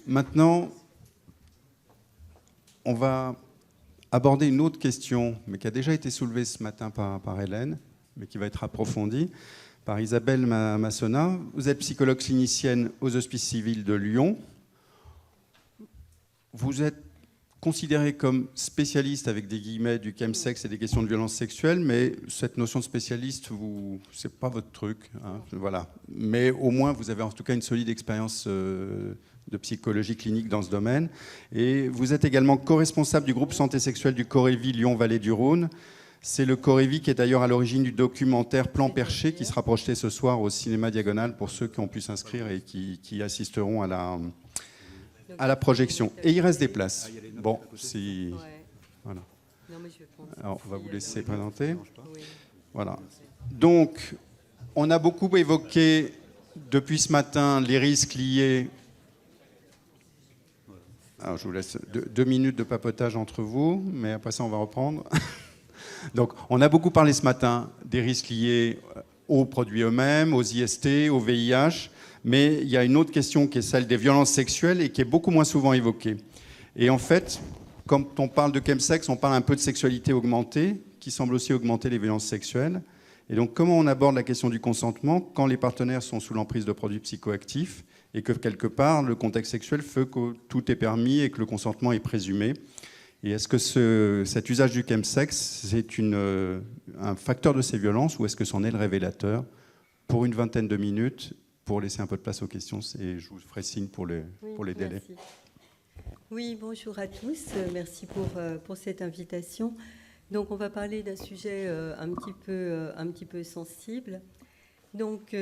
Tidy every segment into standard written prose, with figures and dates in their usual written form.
Maintenant, on va aborder une autre question, mais qui a déjà été soulevée ce matin par Hélène, mais qui va être approfondie par Isabelle Massona. Vous êtes psychologue clinicienne aux Hospices civils de Lyon. Vous êtes considéré comme spécialiste, avec des guillemets, du chemsex et des questions de violence sexuelle, mais cette notion de spécialiste, c'est pas votre truc. Hein, voilà. Mais au moins, vous avez en tout cas une solide expérience de psychologie clinique dans ce domaine. Et vous êtes également co-responsable du groupe santé sexuelle du Corévi Lyon-Vallée du Rhône. C'est le Corévi qui est d'ailleurs à l'origine du documentaire Plan Perché, qui sera projeté ce soir au cinéma Diagonale pour ceux qui ont pu s'inscrire et qui assisteront à la projection. Et il reste des places. Bon, si... Voilà. Alors, on va vous laisser présenter. Voilà. Donc, on a beaucoup évoqué depuis ce matin les risques liés... Alors, je vous laisse 2 minutes de papotage entre vous, mais après ça, on va reprendre. Donc, on a beaucoup parlé ce matin des risques liés aux produits eux-mêmes, aux IST, au VIH, mais il y a une autre question qui est celle des violences sexuelles et qui est beaucoup moins souvent évoquée. Et en fait, quand on parle de chemsex, on parle un peu de sexualité augmentée, qui semble aussi augmenter les violences sexuelles. Et donc, comment on aborde la question du consentement quand les partenaires sont sous l'emprise de produits psychoactifs et que, quelque part, le contexte sexuel fait que tout est permis et que le consentement est présumé? Et est-ce que cet usage du chemsex, c'est un facteur de ces violences ou est-ce que c'en est le révélateur? Pour une vingtaine de minutes, pour laisser un peu de place aux questions, et je vous ferai signe pour les délais. Merci. Oui, bonjour à tous. Merci pour cette invitation. Donc, on va parler d'un sujet un petit peu sensible. Donc,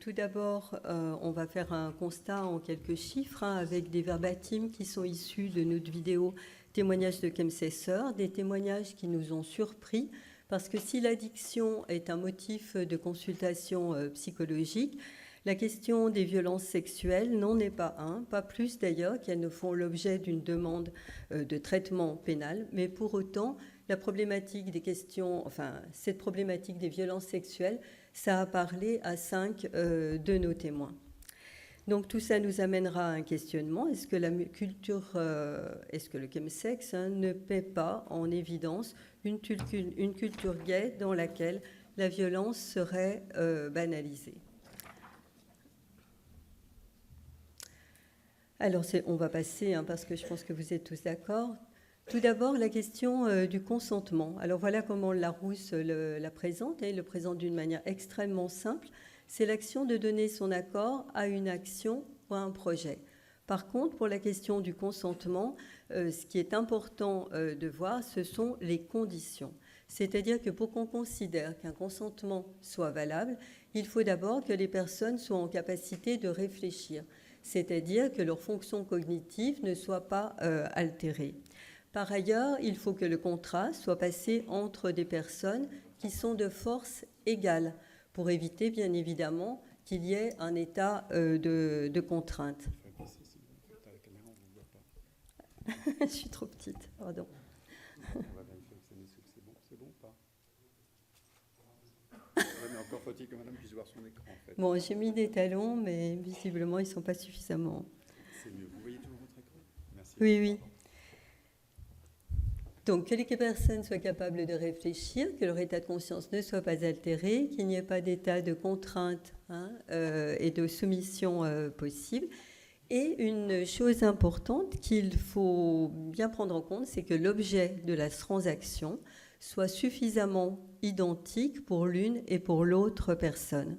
tout d'abord, on va faire un constat en quelques chiffres avec des verbatims qui sont issus de notre vidéo témoignages de chemsexeurs, des témoignages qui nous ont surpris parce que si l'addiction est un motif de consultation psychologique, la question des violences sexuelles n'en est pas un, pas plus d'ailleurs qu'elles ne font l'objet d'une demande de traitement pénal, mais pour autant, la problématique des questions, cette problématique des violences sexuelles, ça a parlé à 5 de nos témoins. Donc tout ça nous amènera à un questionnement. Est-ce que le chemsex ne met pas en évidence une culture gay dans laquelle la violence serait banalisée? Alors on va passer, parce que je pense que vous êtes tous d'accord. Tout d'abord, la question du consentement. Alors voilà comment Larousse la présente. Il le présente d'une manière extrêmement simple. C'est l'action de donner son accord à une action ou à un projet. Par contre, pour la question du consentement, ce qui est important de voir, ce sont les conditions. C'est-à-dire que pour qu'on considère qu'un consentement soit valable, il faut d'abord que les personnes soient en capacité de réfléchir, c'est-à-dire que leur fonction cognitive ne soit pas altérée. Par ailleurs, il faut que le contrat soit passé entre des personnes qui sont de force égale, pour éviter, bien évidemment, qu'il y ait un état de contrainte. Je suis trop petite, pardon. On va vérifier que c'est bon ou pas? Mais encore faut-il que madame puisse voir son écran, en fait. Bon, j'ai mis des talons, mais visiblement, ils ne sont pas suffisamment. C'est mieux. Vous voyez toujours votre écran? Merci. Oui. Donc, que les personnes soient capables de réfléchir, que leur état de conscience ne soit pas altéré, qu'il n'y ait pas d'état de contrainte et de soumission possible. Et une chose importante qu'il faut bien prendre en compte, c'est que l'objet de la transaction soit suffisamment identique pour l'une et pour l'autre personne.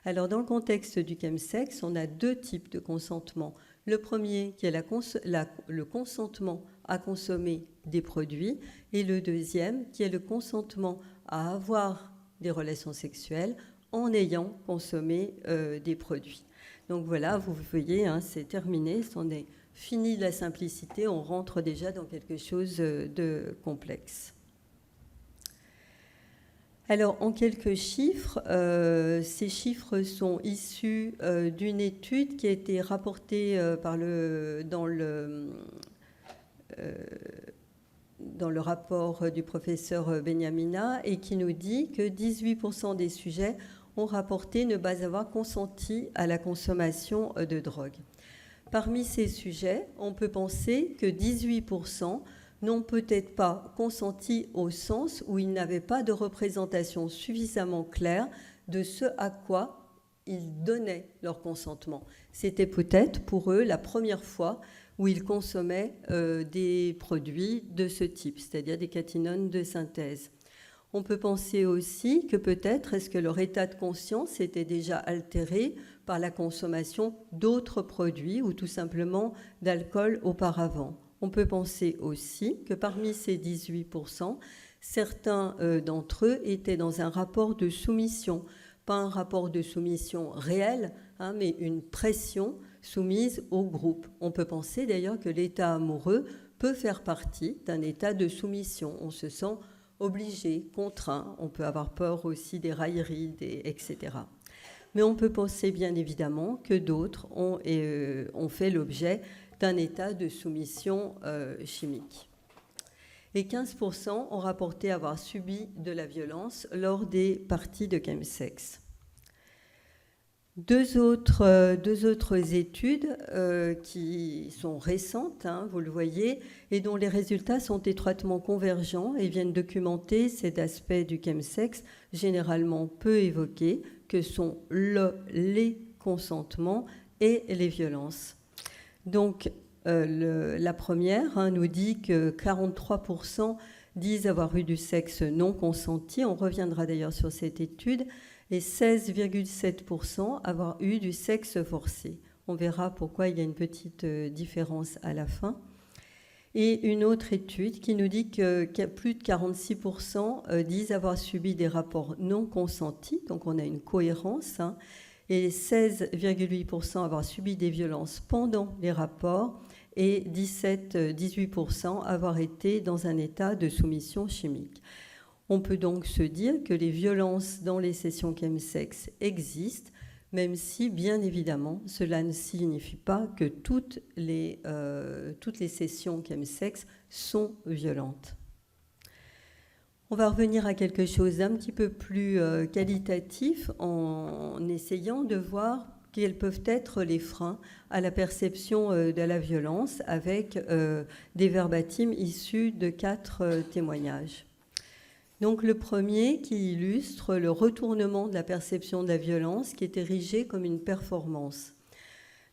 Alors, dans le contexte du chemsex, on a 2 types de consentement. Le premier, qui est le consentement à consommer des produits, et le deuxième, qui est le consentement à avoir des relations sexuelles en ayant consommé des produits. Donc voilà, vous voyez, c'est terminé, on est fini de la simplicité, on rentre déjà dans quelque chose de complexe. Alors, en quelques chiffres, ces chiffres sont issus d'une étude qui a été rapportée dans le rapport du professeur Benyamina et qui nous dit que 18% des sujets ont rapporté ne pas avoir consenti à la consommation de drogue. Parmi ces sujets, on peut penser que 18% n'ont peut-être pas consenti au sens où ils n'avaient pas de représentation suffisamment claire de ce à quoi ils donnaient leur consentement. C'était peut-être pour eux la première fois où ils consommaient des produits de ce type, c'est-à-dire des catinones de synthèse. On peut penser aussi que peut-être est-ce que leur état de conscience était déjà altéré par la consommation d'autres produits ou tout simplement d'alcool auparavant. On peut penser aussi que parmi ces 18%, certains d'entre eux étaient dans un rapport de soumission, pas un rapport de soumission réel, mais une pression soumise au groupe. On peut penser d'ailleurs que l'état amoureux peut faire partie d'un état de soumission. On se sent obligé, contraint, on peut avoir peur aussi des railleries, etc. Mais on peut penser bien évidemment que d'autres ont fait l'objet d'un état de soumission chimique. Et 15% ont rapporté avoir subi de la violence lors des parties de chemsex. Deux autres études qui sont récentes, vous le voyez, et dont les résultats sont étroitement convergents et viennent documenter cet aspect du chemsex généralement peu évoqué, que sont les consentements et les violences. Donc, la première nous dit que 43% disent avoir eu du sexe non consenti. On reviendra d'ailleurs sur cette étude. Et 16,7% avoir eu du sexe forcé. On verra pourquoi il y a une petite différence à la fin. Et une autre étude qui nous dit que plus de 46% disent avoir subi des rapports non consentis, donc on a une cohérence, et 16,8% avoir subi des violences pendant les rapports, et 18% avoir été dans un état de soumission chimique. On peut donc se dire que les violences dans les sessions chemsex existent, même si, bien évidemment, cela ne signifie pas que toutes les sessions chemsex sont violentes. On va revenir à quelque chose d'un petit peu plus qualitatif en essayant de voir quels peuvent être les freins à la perception de la violence avec des verbatims issus de 4 témoignages. Donc le premier qui illustre le retournement de la perception de la violence qui est érigée comme une performance.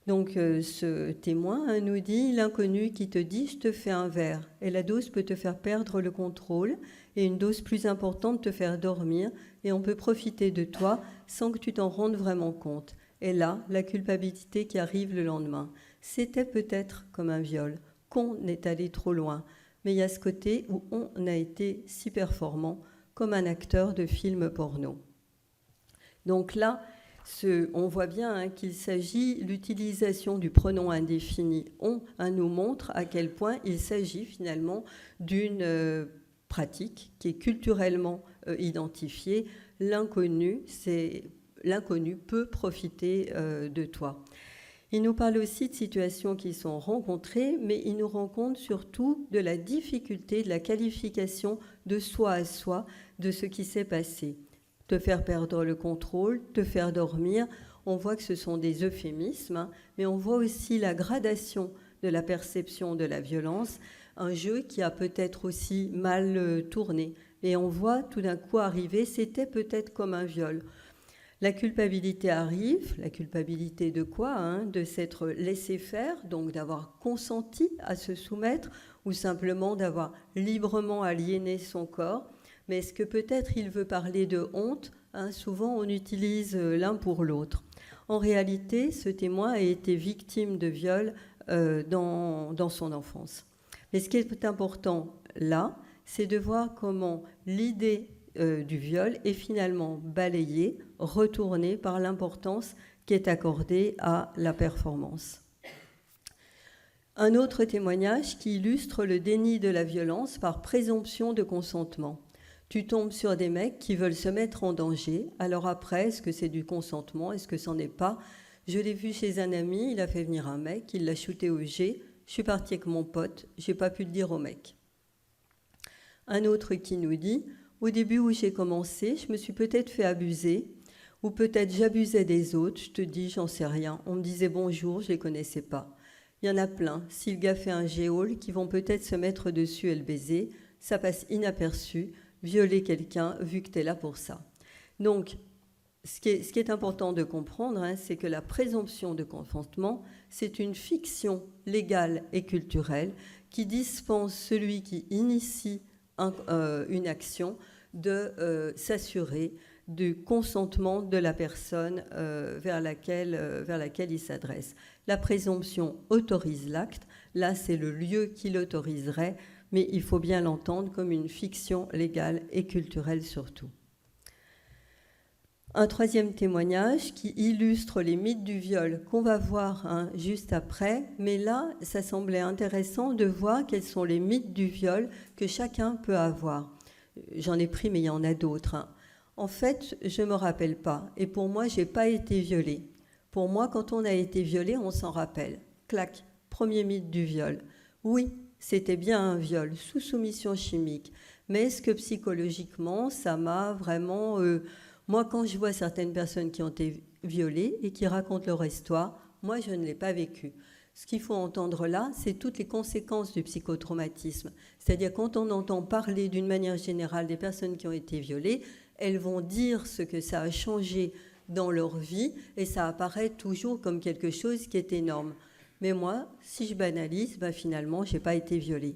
Donc ce témoin nous dit « L'inconnu qui te dit « je te fais un verre » et la dose peut te faire perdre le contrôle et une dose plus importante te faire dormir et on peut profiter de toi sans que tu t'en rendes vraiment compte. Et là, la culpabilité qui arrive le lendemain. C'était peut-être comme un viol, qu'on est allé trop loin. Mais il y a ce côté où on a été si performant comme un acteur de film porno. Donc là, on voit bien qu'il s'agit, l'utilisation du pronom indéfini « on » nous montre à quel point il s'agit finalement d'une pratique qui est culturellement identifiée. L'inconnu peut profiter de toi. Il nous parle aussi de situations qui sont rencontrées, mais il nous rend compte surtout de la difficulté de la qualification de soi à soi de ce qui s'est passé. Te faire perdre le contrôle, te faire dormir, on voit que ce sont des euphémismes, mais on voit aussi la gradation de la perception de la violence, un jeu qui a peut-être aussi mal tourné. Et on voit tout d'un coup arriver, c'était peut-être comme un viol. La culpabilité arrive, la culpabilité de quoi de s'être laissé faire, donc d'avoir consenti à se soumettre ou simplement d'avoir librement aliéné son corps. Mais est-ce que peut-être il veut parler de honte ? Souvent on utilise l'un pour l'autre. En réalité, ce témoin a été victime de viol dans son enfance. Mais ce qui est important là, c'est de voir comment l'idée du viol est finalement balayée, retournée par l'importance qui est accordée à la performance. Un autre témoignage qui illustre le déni de la violence par présomption de consentement. Tu tombes sur des mecs qui veulent se mettre en danger, alors après, est-ce que c'est du consentement, est-ce que c'en est pas ? Je l'ai vu chez un ami, il a fait venir un mec, il l'a shooté au jet, je suis partie avec mon pote, j'ai pas pu le dire au mec. Un autre qui nous dit... Au début où j'ai commencé, je me suis peut-être fait abuser, ou peut-être j'abusais des autres, je te dis, j'en sais rien. On me disait bonjour, je ne les connaissais pas. Il y en a plein. Si le gars fait un geôle, qui vont peut-être se mettre dessus et le baiser, ça passe inaperçu. Violer quelqu'un, vu que tu es là pour ça. Donc, ce qui est important de comprendre, hein, c'est que la présomption de consentement, c'est une fiction légale et culturelle qui dispense celui qui initie une action de s'assurer du consentement de la personne vers laquelle il s'adresse. La présomption autorise l'acte. Là, c'est le lieu qui l'autoriserait, mais il faut bien l'entendre comme une fiction légale et culturelle surtout. Un troisième témoignage qui illustre les mythes du viol qu'on va voir juste après, mais là, ça semblait intéressant de voir quels sont les mythes du viol que chacun peut avoir. J'en ai pris, mais il y en a d'autres. En fait, je ne me rappelle pas, et pour moi, je n'ai pas été violée. Pour moi, quand on a été violé, on s'en rappelle. Clac, premier mythe du viol. Oui, c'était bien un viol, sous soumission chimique, mais est-ce que psychologiquement, ça m'a vraiment... Moi, quand je vois certaines personnes qui ont été violées et qui racontent leur histoire, moi, je ne l'ai pas vécu. Ce qu'il faut entendre là, c'est toutes les conséquences du psychotraumatisme. C'est-à-dire quand on entend parler d'une manière générale des personnes qui ont été violées, elles vont dire ce que ça a changé dans leur vie et ça apparaît toujours comme quelque chose qui est énorme. Mais moi, si je banalise, finalement, je n'ai pas été violée.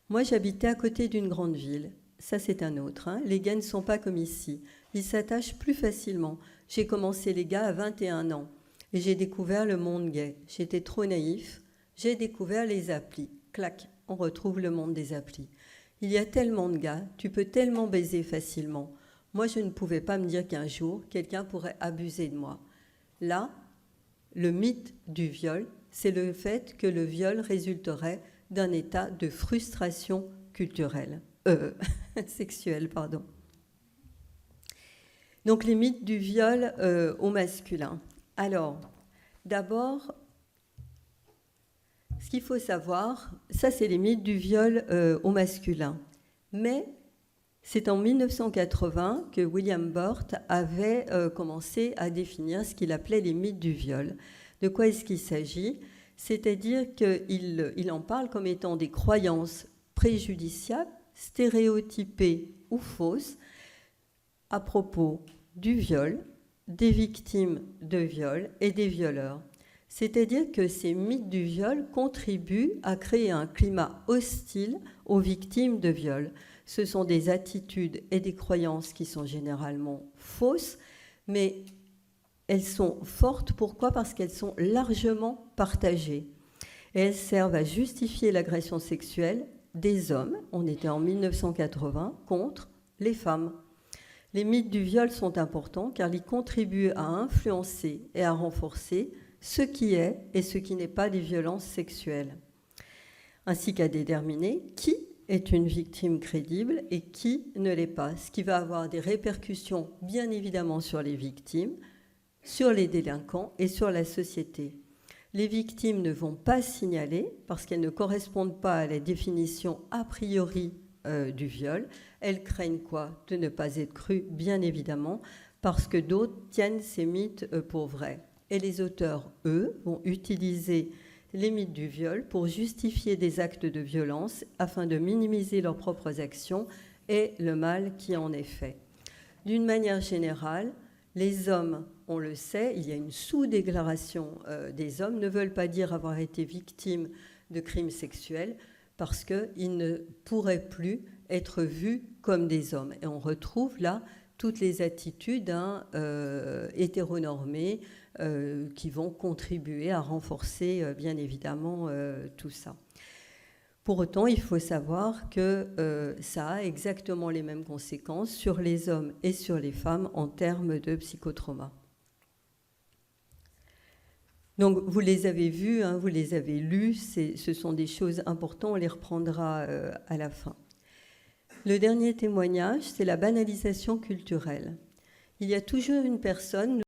Moi, j'habitais à côté d'une grande ville. Ça, c'est un autre. Les gays ne sont pas comme ici. Ils s'attachent plus facilement. J'ai commencé les gars à 21 ans et j'ai découvert le monde gay. J'étais trop naïf. J'ai découvert les applis. Clac, on retrouve le monde des applis. Il y a tellement de gars, tu peux tellement baiser facilement. Moi, je ne pouvais pas me dire qu'un jour, quelqu'un pourrait abuser de moi. Là, le mythe du viol, c'est le fait que le viol résulterait d'un état de frustration culturelle. Sexuelle, pardon. Donc les mythes du viol au masculin. Alors, d'abord, ce qu'il faut savoir, ça c'est les mythes du viol au masculin. Mais c'est en 1980 que William Burt avait commencé à définir ce qu'il appelait les mythes du viol. De quoi est-ce qu'il s'agit ? C'est-à-dire qu'il en parle comme étant des croyances préjudiciables, stéréotypées ou fausses, à propos du viol, des victimes de viol et des violeurs. C'est-à-dire que ces mythes du viol contribuent à créer un climat hostile aux victimes de viol. Ce sont des attitudes et des croyances qui sont généralement fausses, mais elles sont fortes. Pourquoi ? Parce qu'elles sont largement partagées. Et elles servent à justifier l'agression sexuelle des hommes, on était en 1980, contre les femmes. Les mythes du viol sont importants car ils contribuent à influencer et à renforcer ce qui est et ce qui n'est pas des violences sexuelles, ainsi qu'à déterminer qui est une victime crédible et qui ne l'est pas, ce qui va avoir des répercussions bien évidemment sur les victimes, sur les délinquants et sur la société. Les victimes ne vont pas signaler parce qu'elles ne correspondent pas à la définition a priori du viol. Elles craignent quoi ? De ne pas être crues, bien évidemment, parce que d'autres tiennent ces mythes pour vrais. Et les auteurs, eux, vont utiliser les mythes du viol pour justifier des actes de violence afin de minimiser leurs propres actions et le mal qui en est fait. D'une manière générale, les hommes, on le sait, il y a une sous-déclaration des hommes, ne veulent pas dire avoir été victimes de crimes sexuels parce qu'ils ne pourraient plus être vus comme des hommes. Et on retrouve là toutes les attitudes hétéronormées qui vont contribuer à renforcer bien évidemment tout ça. Pour autant, il faut savoir que ça a exactement les mêmes conséquences sur les hommes et sur les femmes en termes de psychotrauma. Donc, vous les avez vus, vous les avez lus, ce sont des choses importantes, on les reprendra à la fin. Le dernier témoignage, c'est la banalisation culturelle. Il y a toujours une personne...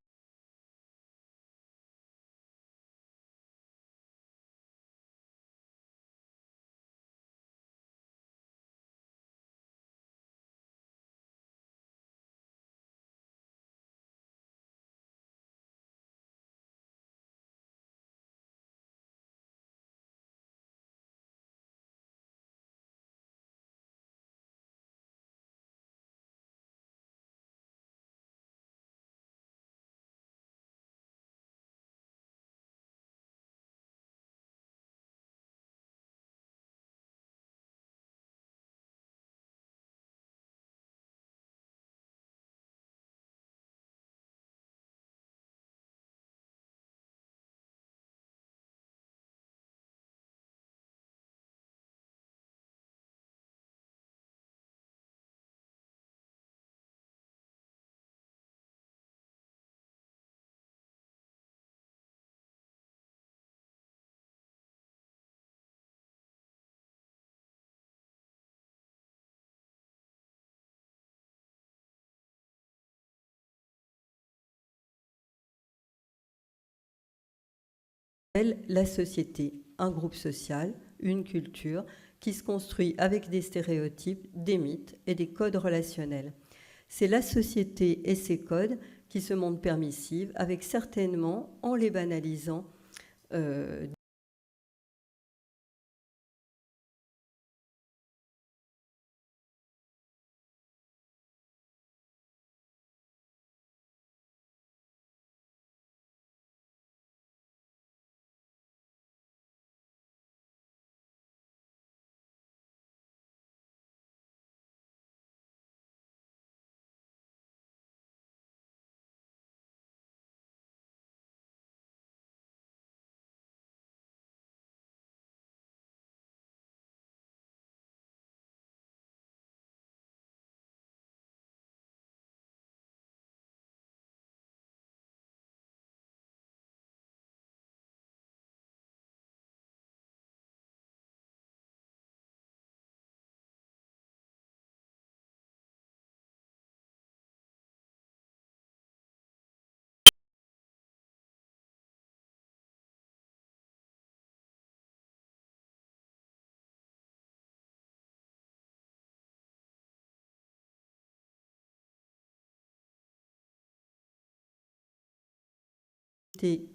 la société, un groupe social, une culture qui se construit avec des stéréotypes, des mythes et des codes relationnels. C'est la société et ses codes qui se montrent permissives, avec certainement, en les banalisant,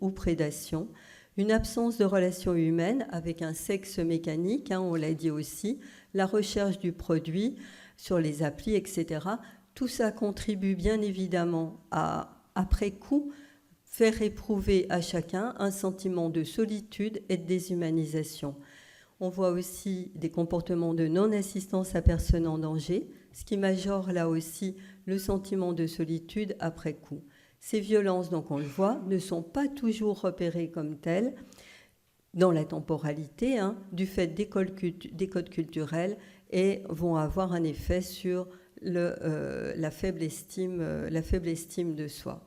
ou prédation, une absence de relations humaines avec un sexe mécanique, on l'a dit aussi, la recherche du produit sur les applis, etc. Tout ça contribue bien évidemment à, après coup, faire éprouver à chacun un sentiment de solitude et de déshumanisation. On voit aussi des comportements de non-assistance à personne en danger, ce qui majore là aussi le sentiment de solitude après coup. Ces violences, donc on le voit, ne sont pas toujours repérées comme telles dans la temporalité, du fait des codes culturels, et vont avoir un effet sur la faible estime de soi.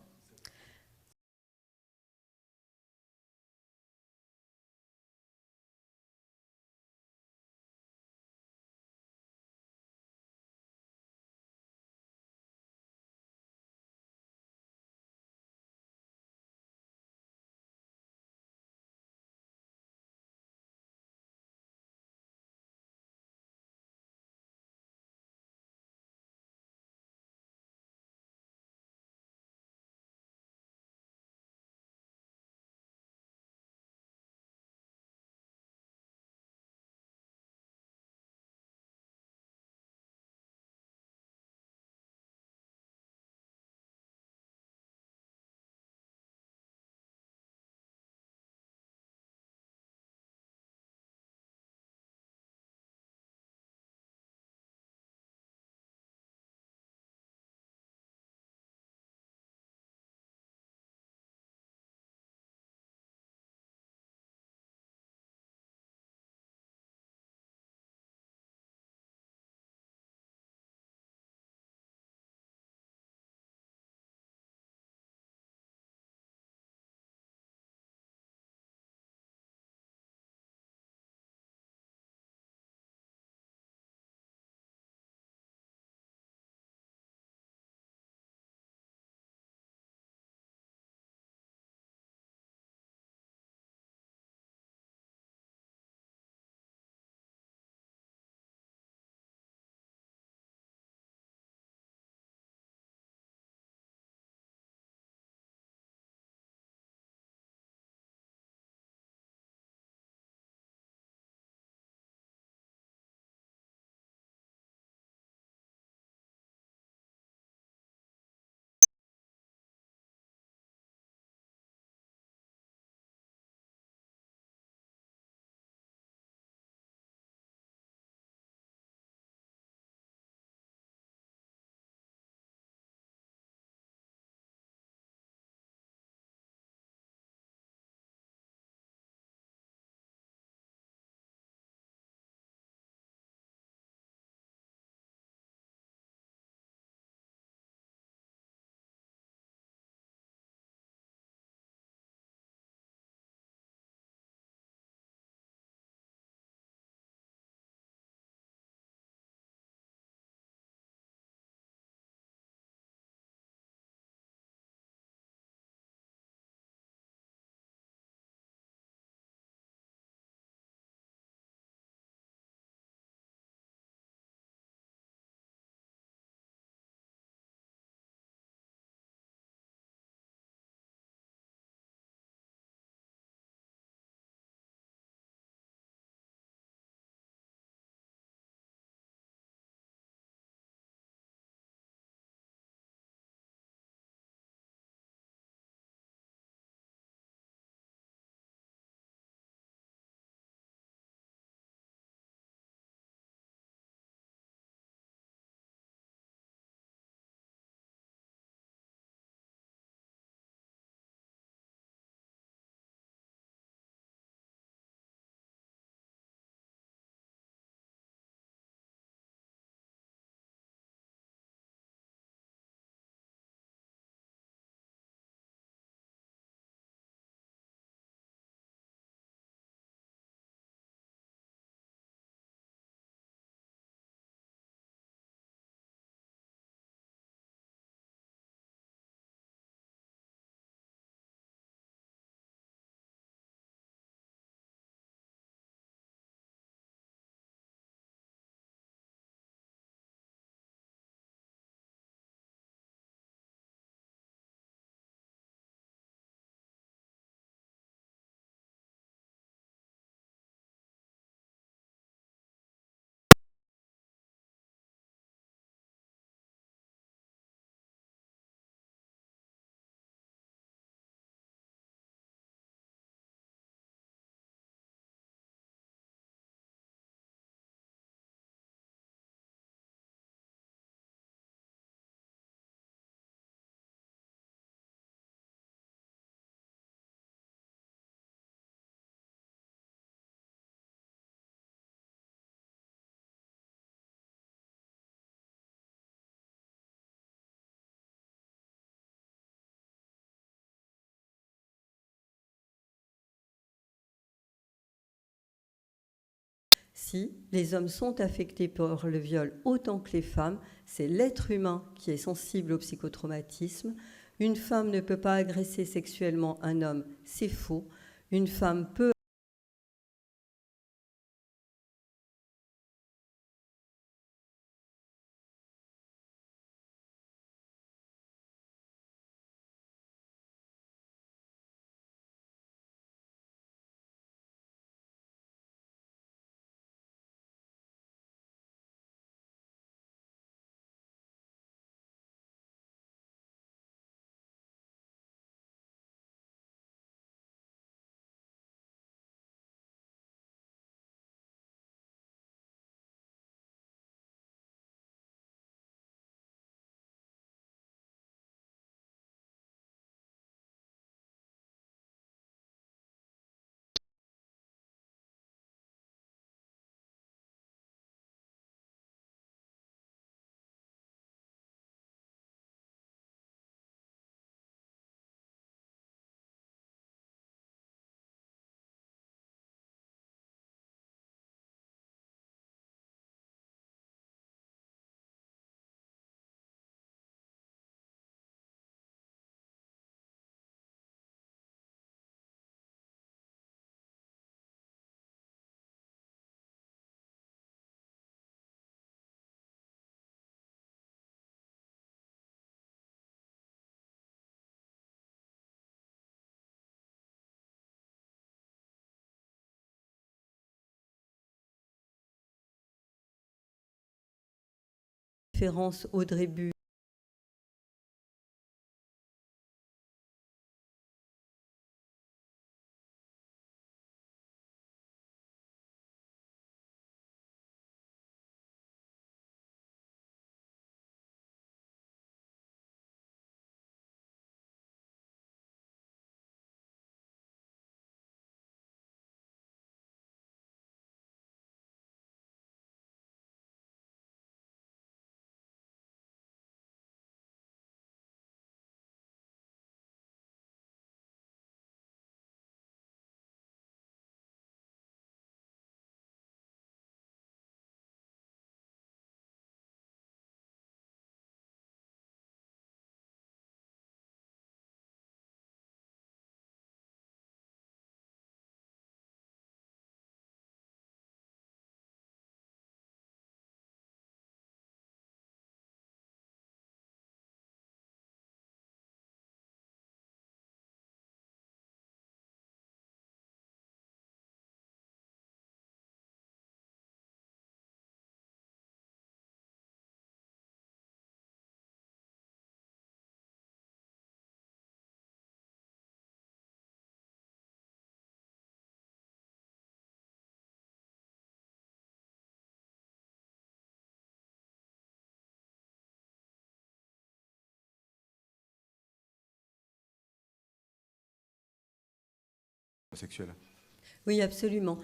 Si les hommes sont affectés par le viol autant que les femmes, c'est l'être humain qui est sensible au psychotraumatisme. Une femme ne peut pas agresser sexuellement un homme, c'est faux. Une femme peut référence Audrey Bu. Sexuelle. Oui, absolument.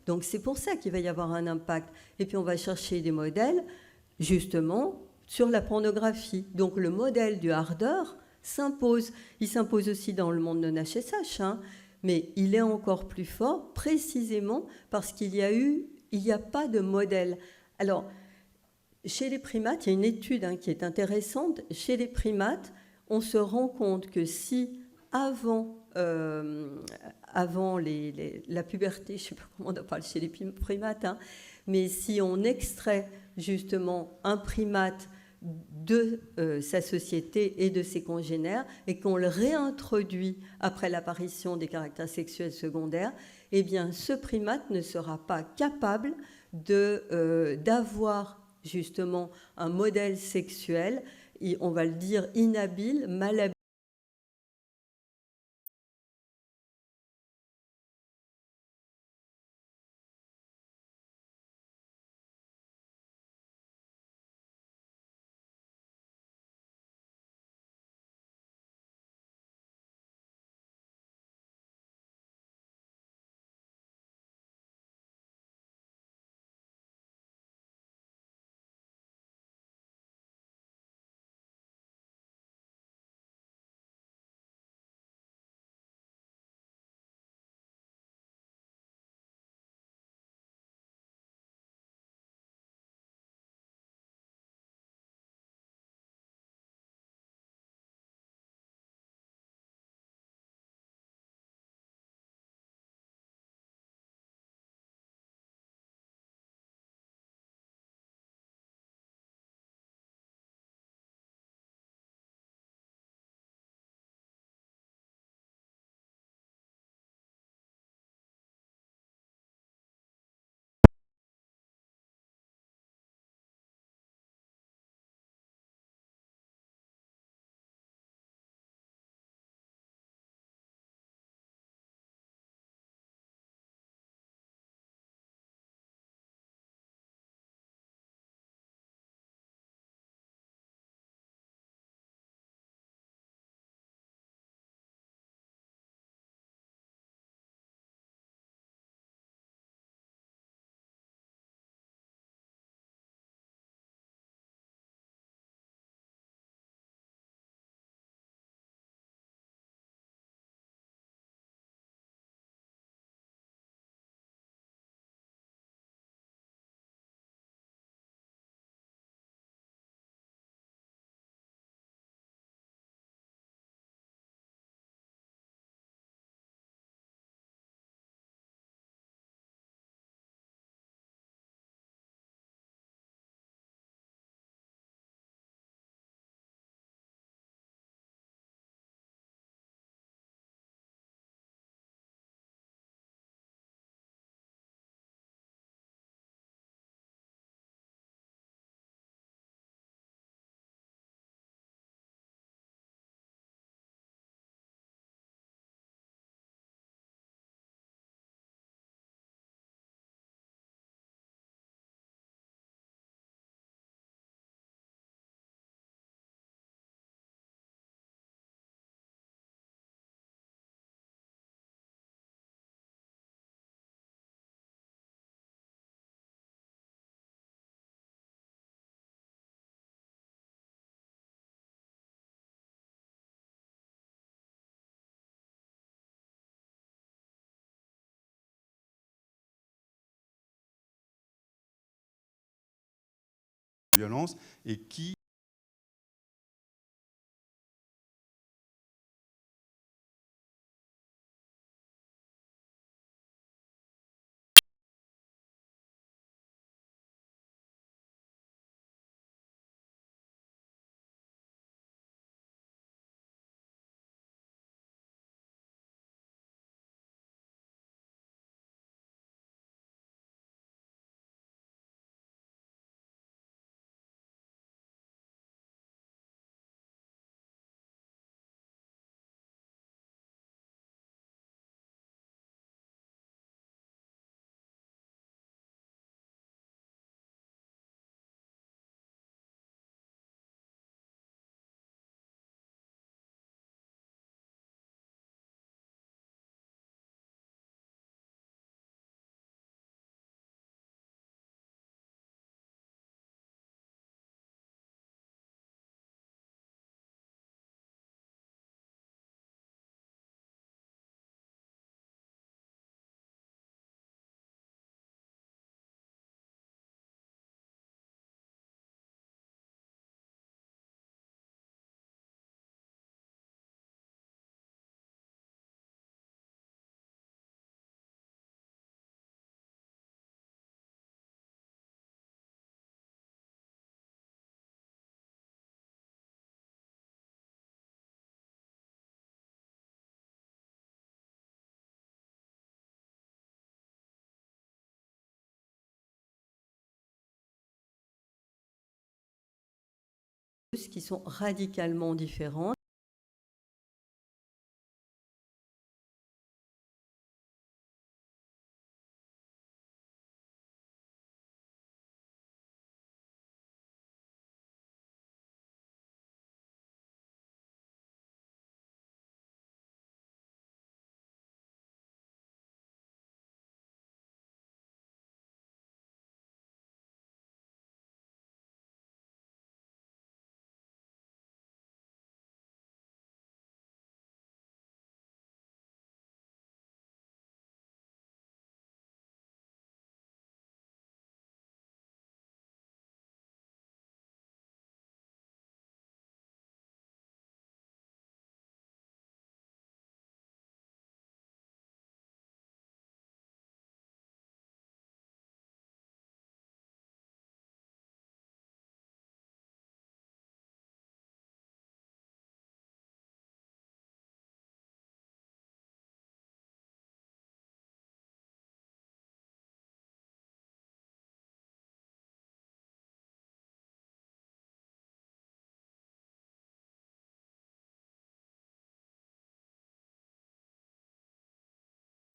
Donc c'est pour ça qu'il va y avoir un impact. Et puis on va chercher des modèles justement sur la pornographie. Donc le modèle du hardeur s'impose. Il s'impose aussi dans le monde non-HSH, hein, mais il est encore plus fort précisément parce qu'il n'y a pas de modèle. Alors chez les primates, il y a une étude qui est intéressante. Chez les primates, on se rend compte que si avant la puberté, je ne sais pas comment on en parle chez les primates, mais si on extrait justement un primate de sa société et de ses congénères et qu'on le réintroduit après l'apparition des caractères sexuels secondaires, eh bien ce primate ne sera pas capable d'avoir justement un modèle sexuel, on va le dire inhabile, malhabile. Violence et qui qui sont radicalement différentes.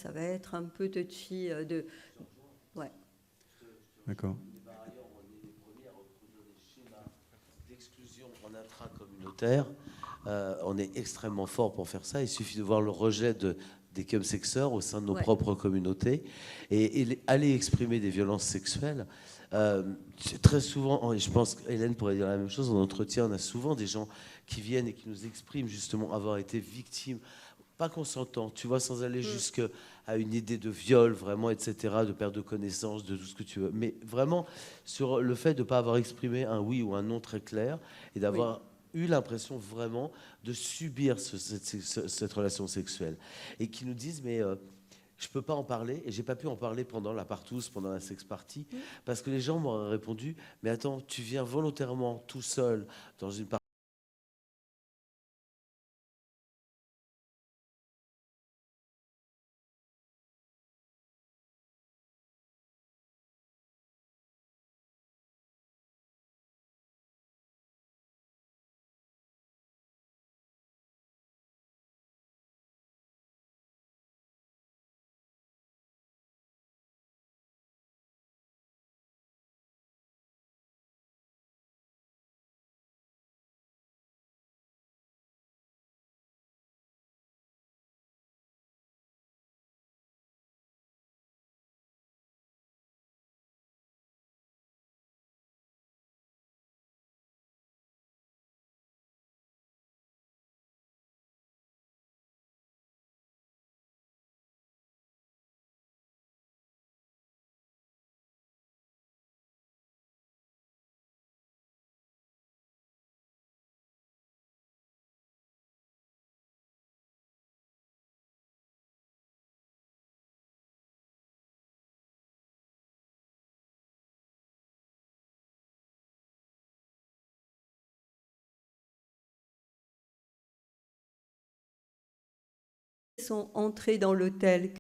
Ça va être un peu touchy de... Ouais. D'accord. Par ailleurs, on est les premiers à reproduire des schémas d'exclusion en intracommunautaire. On est extrêmement fort pour faire ça. Il suffit de voir le rejet des chemsexeurs au sein de nos propres communautés et aller exprimer des violences sexuelles. Très souvent, et je pense qu'Hélène pourrait dire la même chose, en entretien, on a souvent des gens qui viennent et qui nous expriment justement avoir été victimes, pas consentants, tu vois, sans aller jusqu'à une idée de viol, vraiment, etc., de perte de connaissance, de tout ce que tu veux. Mais vraiment, sur le fait de ne pas avoir exprimé un oui ou un non très clair et d'avoir eu l'impression vraiment de subir cette relation sexuelle. Et qui nous disent, mais je ne peux pas en parler, et j'ai pas pu en parler pendant la partouze, pendant la sex party, parce que les gens m'auraient répondu, mais attends, tu viens volontairement tout seul dans une partie Sont entrés dans l'hôtel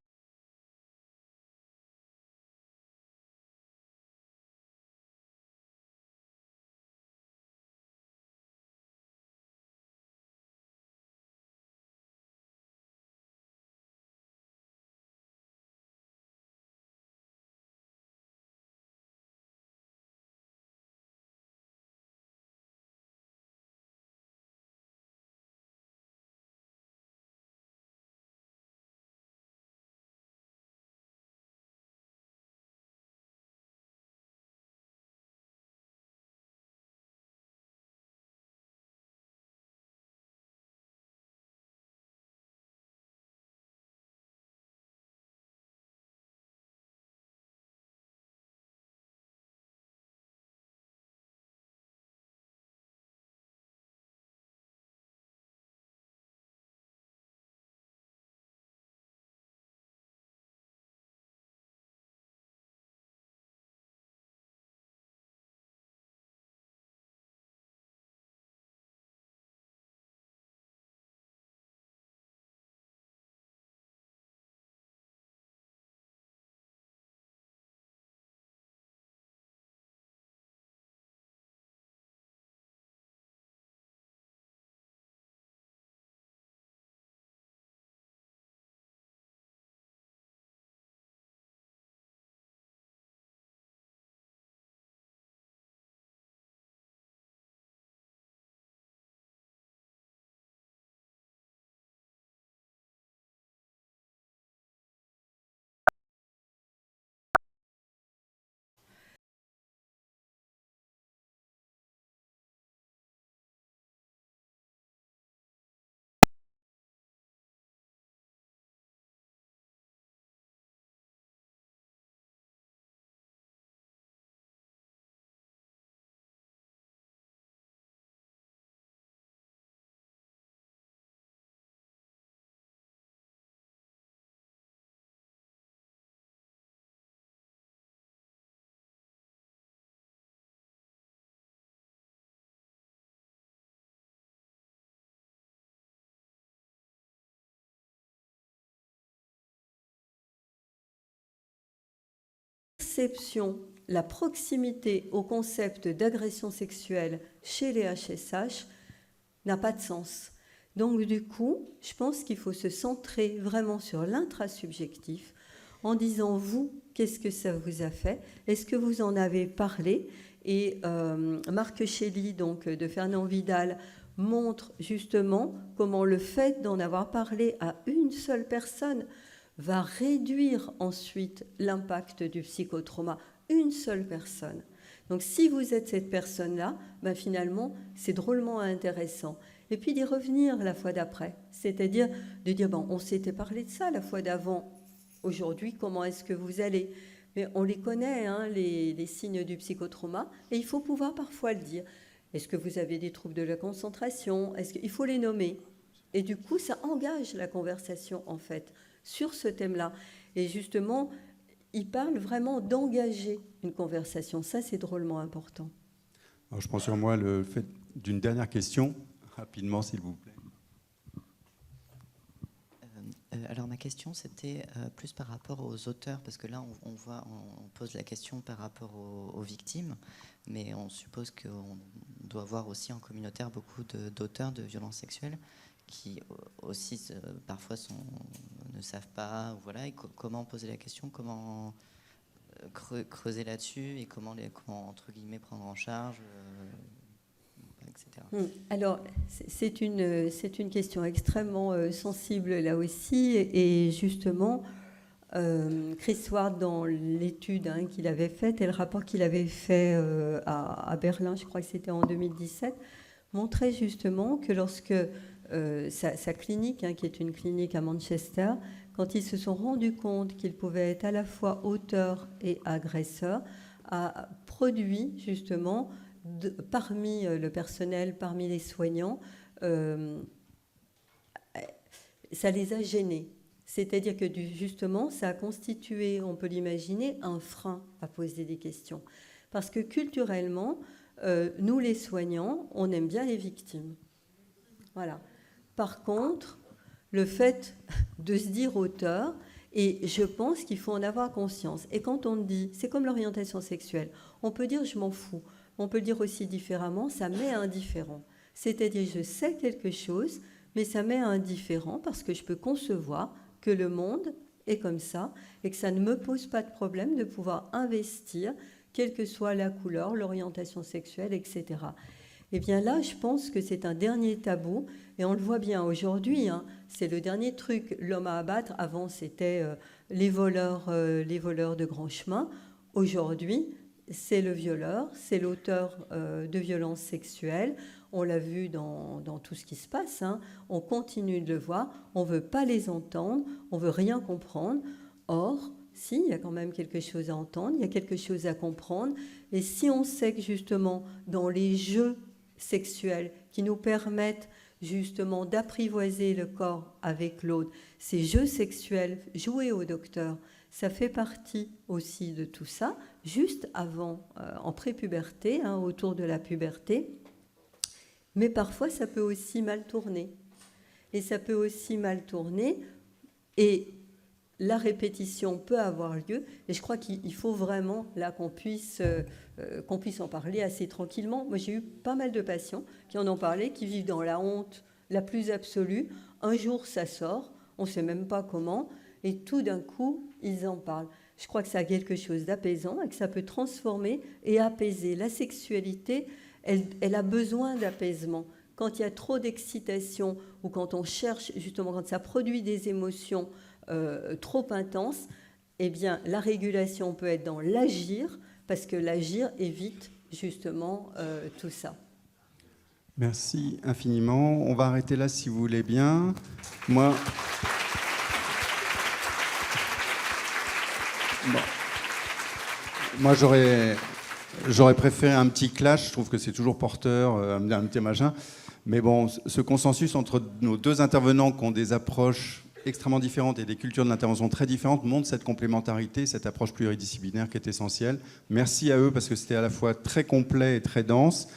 perception, la proximité au concept d'agression sexuelle chez les HSH n'a pas de sens. Donc du coup, je pense qu'il faut se centrer vraiment sur l'intrasubjectif en disant, vous, qu'est-ce que ça vous a fait? Est-ce que vous en avez parlé? Et Marc Chély, donc, de Fernand Vidal, montre justement comment le fait d'en avoir parlé à une seule personne va réduire ensuite l'impact du psychotrauma. Une seule personne. Donc si vous êtes cette personne-là, ben finalement, c'est drôlement intéressant. Et puis d'y revenir la fois d'après. C'est-à-dire de dire, bon, on s'était parlé de ça la fois d'avant. Aujourd'hui, comment est-ce que vous allez? Mais on les connaît, hein, les signes du psychotrauma, et il faut pouvoir parfois le dire. Est-ce que vous avez des troubles de la concentration? Il faut les nommer. Et du coup, ça engage la conversation, en fait, sur ce thème-là. Et justement, il parle vraiment d'engager une conversation. Ça, c'est drôlement important. Alors, je prends sur moi le fait d'une dernière question, rapidement, s'il vous plaît. Alors ma question, c'était plus par rapport aux auteurs, parce que là, on pose la question par rapport aux victimes, mais on suppose qu'on doit voir aussi en communautaire beaucoup d'auteurs de violences sexuelles qui aussi parfois ne savent pas, voilà, et comment poser la question, comment creuser là-dessus, et comment entre guillemets prendre en charge, etc. Alors, c'est une question extrêmement sensible là aussi, et justement, Chris Ward, dans l'étude qu'il avait faite et le rapport qu'il avait fait à Berlin, je crois que c'était en 2017, montrait justement que lorsque sa clinique, qui est une clinique à Manchester, quand ils se sont rendus compte qu'ils pouvaient être à la fois auteurs et agresseurs, a produit justement parmi le personnel, parmi les soignants, ça les a gênés. C'est-à-dire que justement, ça a constitué, on peut l'imaginer, un frein à poser des questions. Parce que culturellement, nous les soignants, on aime bien les victimes. Voilà. Par contre, le fait de se dire auteur, et je pense qu'il faut en avoir conscience. Et quand on dit, c'est comme l'orientation sexuelle, on peut dire je m'en fous. On peut le dire aussi différemment, ça m'est indifférent. C'est-à-dire je sais quelque chose, mais ça m'est indifférent parce que je peux concevoir que le monde est comme ça et que ça ne me pose pas de problème de pouvoir investir, quelle que soit la couleur, l'orientation sexuelle, etc. Eh bien là, je pense que c'est un dernier tabou, et on le voit bien aujourd'hui, c'est le dernier truc, l'homme à abattre. Avant, c'était les voleurs de grand chemin. Aujourd'hui, c'est le violeur, c'est l'auteur de violences sexuelles. On l'a vu dans tout ce qui se passe, on continue de le voir, on ne veut pas les entendre, on ne veut rien comprendre. Or, si, il y a quand même quelque chose à entendre, il y a quelque chose à comprendre. Et si on sait que justement, dans les jeux sexuels qui nous permettent justement d'apprivoiser le corps avec l'autre, ces jeux sexuels joués au docteur, ça fait partie aussi de tout ça, juste avant, en prépuberté, autour de la puberté. Mais parfois, ça peut aussi mal tourner. Et ça peut aussi mal tourner. Et la répétition peut avoir lieu. Et je crois qu'il faut vraiment là qu'on puisse en parler assez tranquillement. Moi, j'ai eu pas mal de patients qui en ont parlé, qui vivent dans la honte la plus absolue. Un jour, ça sort, on ne sait même pas comment, et tout d'un coup, ils en parlent. Je crois que ça a quelque chose d'apaisant et que ça peut transformer et apaiser. La sexualité, elle a besoin d'apaisement. Quand il y a trop d'excitation ou quand on cherche, justement, quand ça produit des émotions trop intenses, eh bien, la régulation peut être dans l'agir, parce que l'agir évite justement tout ça. Merci infiniment. On va arrêter là si vous voulez bien. Moi, j'aurais préféré un petit clash. Je trouve que c'est toujours porteur, un petit machin. Mais bon, ce consensus entre nos deux intervenants qui ont des approches extrêmement différentes et des cultures de l'intervention très différentes montre cette complémentarité, cette approche pluridisciplinaire qui est essentielle. Merci à eux parce que c'était à la fois très complet et très dense.